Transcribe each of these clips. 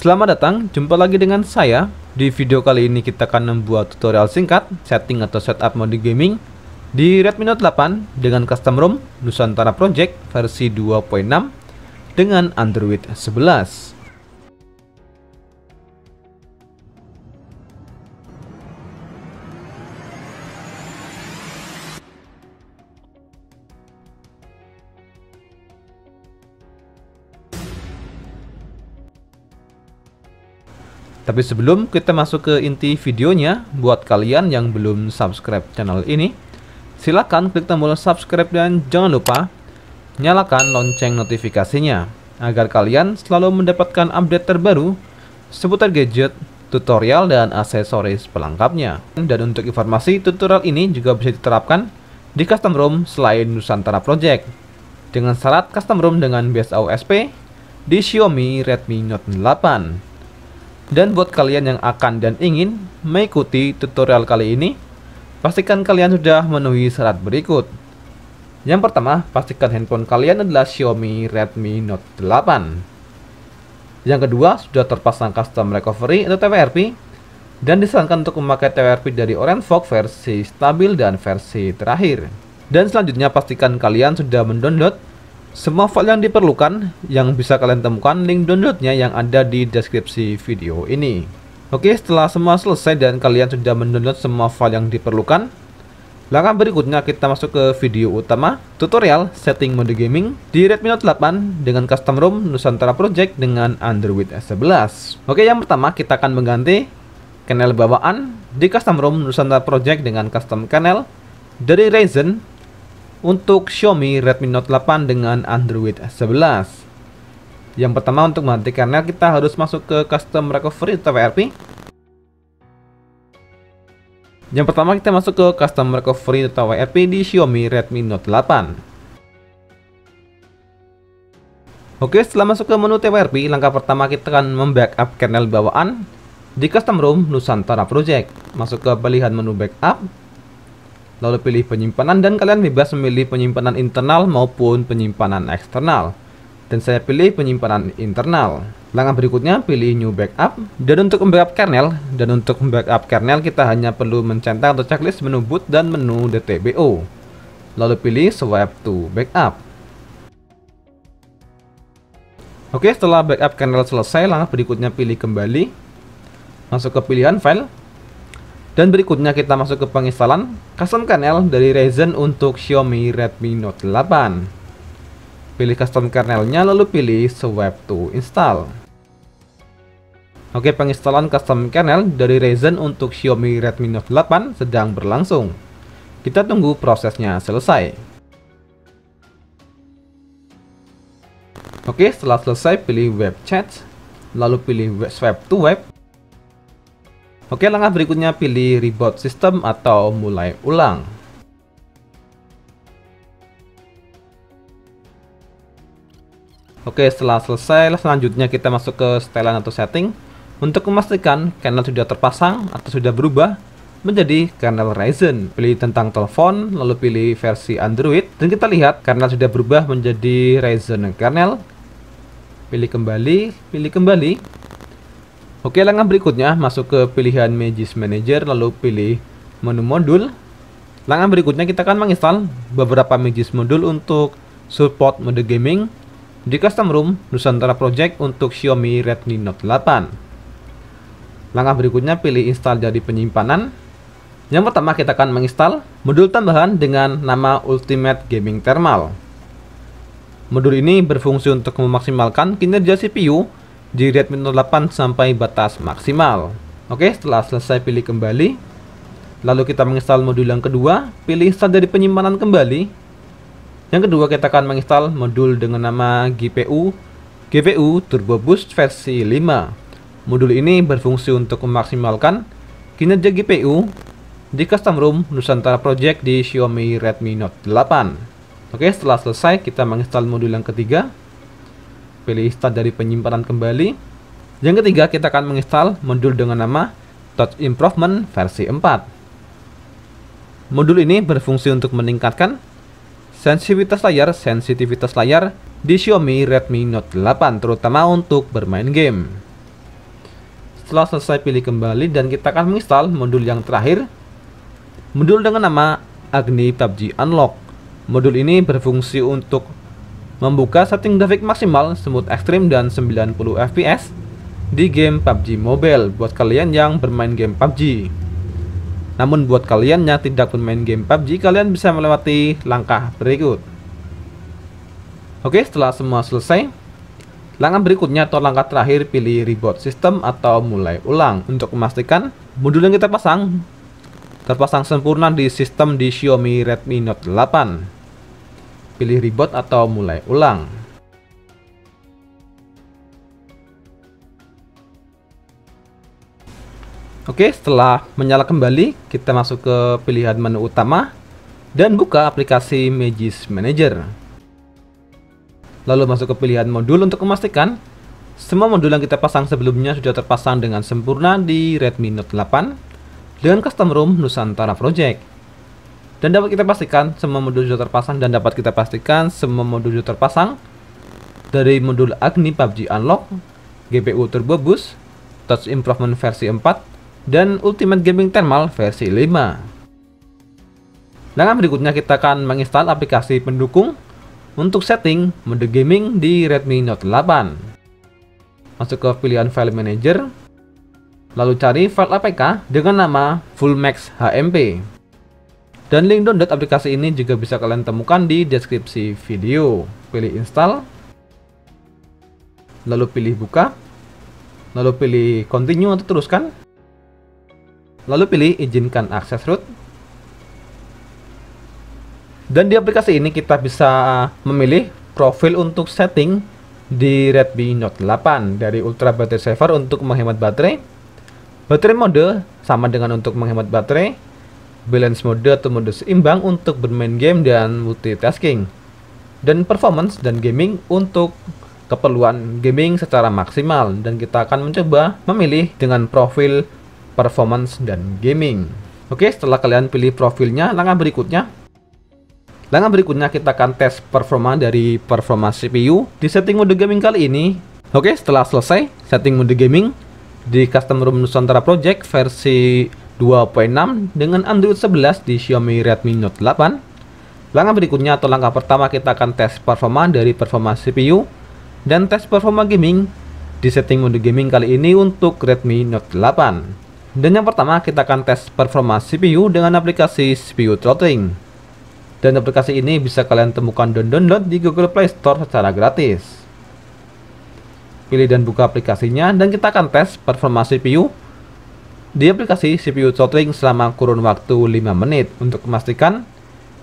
Selamat datang, jumpa lagi dengan saya. Di video kali ini kita akan membuat tutorial singkat setting atau setup mode gaming di Redmi Note 8 dengan custom ROM Nusantara Project versi 2.6 dengan Android 11. Tapi sebelum kita masuk ke inti videonya, buat kalian yang belum subscribe channel ini, silakan klik tombol subscribe dan jangan lupa nyalakan lonceng notifikasinya agar kalian selalu mendapatkan update terbaru seputar gadget, tutorial, dan aksesoris pelengkapnya. Dan untuk informasi, tutorial ini juga bisa diterapkan di custom ROM selain Nusantara Project dengan syarat custom ROM dengan base OSP di Xiaomi Redmi Note 8. Dan buat kalian yang akan dan ingin mengikuti tutorial kali ini, pastikan kalian sudah memenuhi syarat berikut. Yang pertama, pastikan handphone kalian adalah Xiaomi Redmi Note 8. Yang kedua, sudah terpasang custom recovery atau TWRP, dan disarankan untuk memakai TWRP dari OrangeFog versi stabil dan versi terakhir. Dan selanjutnya, pastikan kalian sudah mendownload semua file yang diperlukan, yang bisa kalian temukan link downloadnya yang ada di deskripsi video ini. Oke, setelah semua selesai dan kalian sudah mendownload semua file yang diperlukan, langkah berikutnya kita masuk ke video utama, tutorial setting mode gaming di Redmi Note 8 dengan custom ROM Nusantara Project dengan Android 11. Oke, yang pertama kita akan mengganti kernel bawaan di custom ROM Nusantara Project dengan custom kernel dari Ryzen untuk Xiaomi Redmi Note 8 dengan Android 11. Yang pertama, untuk mengganti kernel kita harus masuk ke custom recovery TWRP. Yang pertama kita masuk ke custom recovery TWRP di Xiaomi Redmi Note 8. Oke, setelah masuk ke menu TWRP, langkah pertama kita akan membackup kernel bawaan di custom ROM Nusantara Project. Masuk ke pilihan menu backup, lalu pilih penyimpanan, dan kalian bebas memilih penyimpanan internal maupun penyimpanan eksternal. Dan saya pilih penyimpanan internal. Langkah berikutnya pilih new backup. Dan untuk membackup kernel, kita hanya perlu mencentang atau checklist menu boot dan menu DTBO. Lalu pilih swipe to backup. Oke, setelah backup kernel selesai, langkah berikutnya pilih kembali. Masuk ke pilihan file. Dan berikutnya kita masuk ke penginstalan custom kernel dari Ryzen untuk Xiaomi Redmi Note 8. Pilih custom kernelnya, lalu pilih swipe to install. Oke, penginstalan custom kernel dari Ryzen untuk Xiaomi Redmi Note 8 sedang berlangsung. Kita tunggu prosesnya selesai. Oke, setelah selesai pilih web chat, lalu pilih swipe to web. Oke, langkah berikutnya pilih reboot system atau mulai ulang. Oke, setelah selesai, selanjutnya kita masuk ke setelan atau setting untuk memastikan kernel sudah terpasang atau sudah berubah menjadi kernel Ryzen. Pilih tentang telepon, lalu pilih versi Android, dan kita lihat kernel sudah berubah menjadi Ryzen kernel. Pilih kembali, pilih kembali. Oke, langkah berikutnya masuk ke pilihan Magic Manager, lalu pilih menu modul. Langkah berikutnya kita akan menginstal beberapa Magic modul untuk support mode gaming di custom ROM Nusantara Project untuk Xiaomi Redmi Note 8. Langkah berikutnya pilih install dari penyimpanan. Yang pertama kita akan menginstal modul tambahan dengan nama Ultimate Gaming Thermal. Modul ini berfungsi untuk memaksimalkan kinerja CPU di Redmi Note 8 sampai batas maksimal. Oke, setelah selesai pilih kembali. Lalu kita menginstal modul yang kedua, pilih install dari penyimpanan kembali. Yang kedua kita akan menginstal modul dengan nama GPU Turbo Boost versi 5. Modul ini berfungsi untuk memaksimalkan kinerja GPU di custom ROM Nusantara Project di Xiaomi Redmi Note 8. Oke, setelah selesai kita menginstal modul yang ketiga. Pilih install dari penyimpanan kembali. Yang ketiga kita akan menginstal modul dengan nama Touch Improvement versi 4. Modul ini berfungsi untuk meningkatkan sensitivitas layar di Xiaomi Redmi Note 8, terutama untuk bermain game. Setelah selesai, pilih kembali dan kita akan menginstal modul yang terakhir, modul dengan nama Agni PUBG Unlock. Modul ini berfungsi untuk membuka setting grafik maksimal, smooth ekstrim, dan 90 fps di game PUBG Mobile buat kalian yang bermain game PUBG. Namun buat kalian yang tidak bermain game PUBG, kalian bisa melewati langkah berikut. Oke, setelah semua selesai, langkah berikutnya atau langkah terakhir, pilih reboot system atau mulai ulang untuk memastikan modul yang kita pasang terpasang sempurna di sistem di Xiaomi Redmi Note 8. Pilih reboot atau mulai ulang. Oke, setelah menyala kembali, kita masuk ke pilihan menu utama dan buka aplikasi Magisk Manager. Lalu masuk ke pilihan modul untuk memastikan semua modul yang kita pasang sebelumnya sudah terpasang dengan sempurna di Redmi Note 8 dengan custom ROM Nusantara Project. Dan dapat kita pastikan semua modul sudah terpasang dari modul Agni PUBG Unlock, GPU Turbo Boost, Touch Improvement versi 4, dan Ultimate Gaming Thermal versi 5. Langkah berikutnya kita akan menginstal aplikasi pendukung untuk setting mode gaming di Redmi Note 8. Masuk ke pilihan File Manager, lalu cari file APK dengan nama Fullmax HMP. Dan link download aplikasi ini juga bisa kalian temukan di deskripsi video. Pilih install, lalu pilih buka, lalu pilih continue untuk teruskan, lalu pilih izinkan akses root. Dan di aplikasi ini kita bisa memilih profil untuk setting di Redmi Note 8 dari Ultra Battery Saver untuk menghemat baterai, baterai mode sama dengan untuk menghemat baterai, balance mode atau mode seimbang untuk bermain game dan multitasking, dan performance dan gaming untuk keperluan gaming secara maksimal. Dan kita akan mencoba memilih dengan profil performance dan gaming. Oke, setelah kalian pilih profilnya, langkah berikutnya kita akan tes performa dari performa CPU di setting mode gaming kali ini. Oke, setelah selesai setting mode gaming di custom ROM Nusantara Project versi 2.6 dengan Android 11 di Xiaomi Redmi Note 8. Langkah berikutnya atau langkah pertama kita akan tes performa dari performa CPU dan tes performa gaming di setting mode gaming kali ini untuk Redmi Note 8. Dan yang pertama kita akan tes performa CPU dengan aplikasi CPU Throttling. Dan aplikasi ini bisa kalian temukan dan download di Google Play Store secara gratis. Pilih dan buka aplikasinya dan kita akan tes performa CPU di aplikasi CPU Throttling selama kurun waktu 5 menit untuk memastikan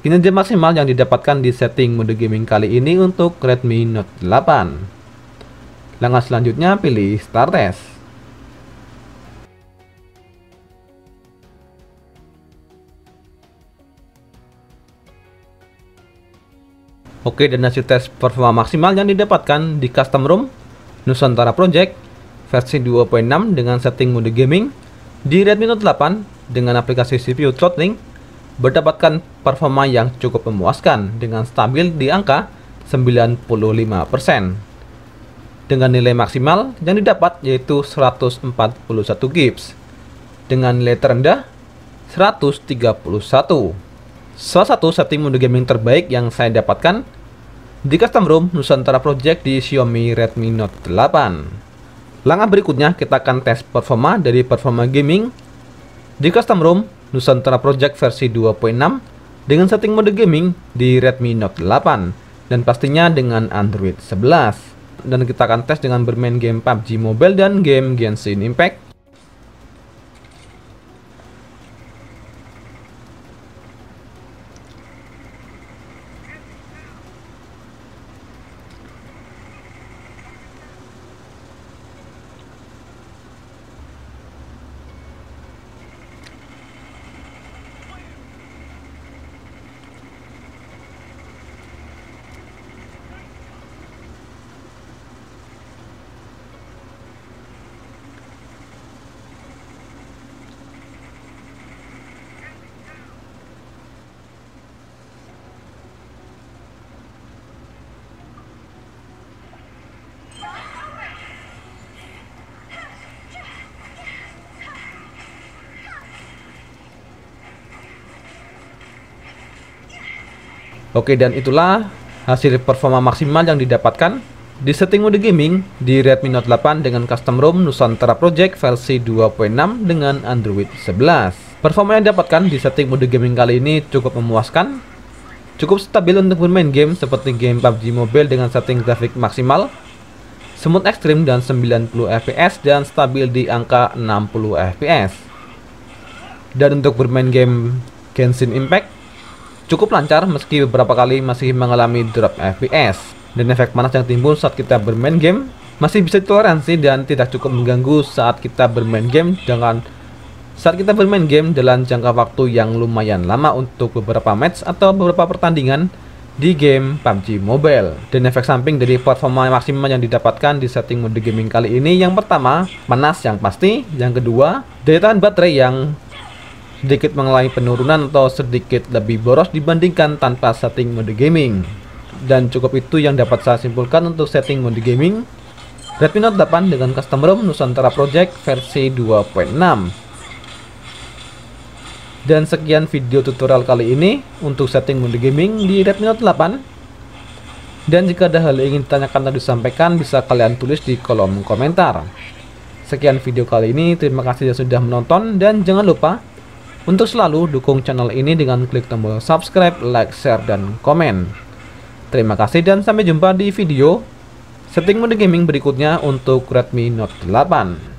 kinerja maksimal yang didapatkan di setting mode gaming kali ini untuk Redmi Note 8. Langkah selanjutnya pilih Start Test. Oke, dan hasil tes performa maksimal yang didapatkan di custom ROM Nusantara Project versi 2.6 dengan setting mode gaming di Redmi Note 8 dengan aplikasi CPU Throttling berdapatkan performa yang cukup memuaskan dengan stabil di angka 95% dengan nilai maksimal yang didapat yaitu 141 gips dengan nilai terendah 131. Salah satu setting mode gaming terbaik yang saya dapatkan di custom ROM Nusantara Project di Xiaomi Redmi Note 8. Langkah berikutnya kita akan tes performa dari performa gaming di custom ROM Nusantara Project versi 2.6 dengan setting mode gaming di Redmi Note 8 dan pastinya dengan Android 11. Dan kita akan tes dengan bermain game PUBG Mobile dan game Genshin Impact. Oke, dan itulah hasil performa maksimal yang didapatkan di setting mode gaming di Redmi Note 8 dengan custom ROM Nusantara Project versi 2.6 dengan Android 11. Performa yang didapatkan di setting mode gaming kali ini cukup memuaskan, cukup stabil untuk bermain game seperti game PUBG Mobile dengan setting grafik maksimal, smooth ekstrim dan 90 fps dan stabil di angka 60 fps. Dan untuk bermain game Genshin Impact cukup lancar meski beberapa kali masih mengalami drop fps. Dan efek panas yang timbul saat kita bermain game masih bisa ditoleransi dan tidak cukup mengganggu saat kita bermain game dalam jangka waktu yang lumayan lama untuk beberapa match atau beberapa pertandingan di game PUBG Mobile. Dan efek samping dari performa maksimal yang didapatkan di setting mode gaming kali ini, yang pertama, panas yang pasti, yang kedua, daya tahan baterai yang sedikit mengalami penurunan atau sedikit lebih boros dibandingkan tanpa setting mode gaming. Dan cukup itu yang dapat saya simpulkan untuk setting mode gaming Redmi Note 8 dengan custom ROM Nusantara Project versi 2.6. Dan sekian video tutorial kali ini untuk setting mode gaming di Redmi Note 8. Dan jika ada hal yang ingin ditanyakan atau disampaikan, bisa kalian tulis di kolom komentar. Sekian video kali ini, terima kasih yang sudah menonton, dan jangan lupa untuk selalu dukung channel ini dengan klik tombol subscribe, like, share, dan komen. Terima kasih dan sampai jumpa di video setting mode gaming berikutnya untuk Redmi Note 8.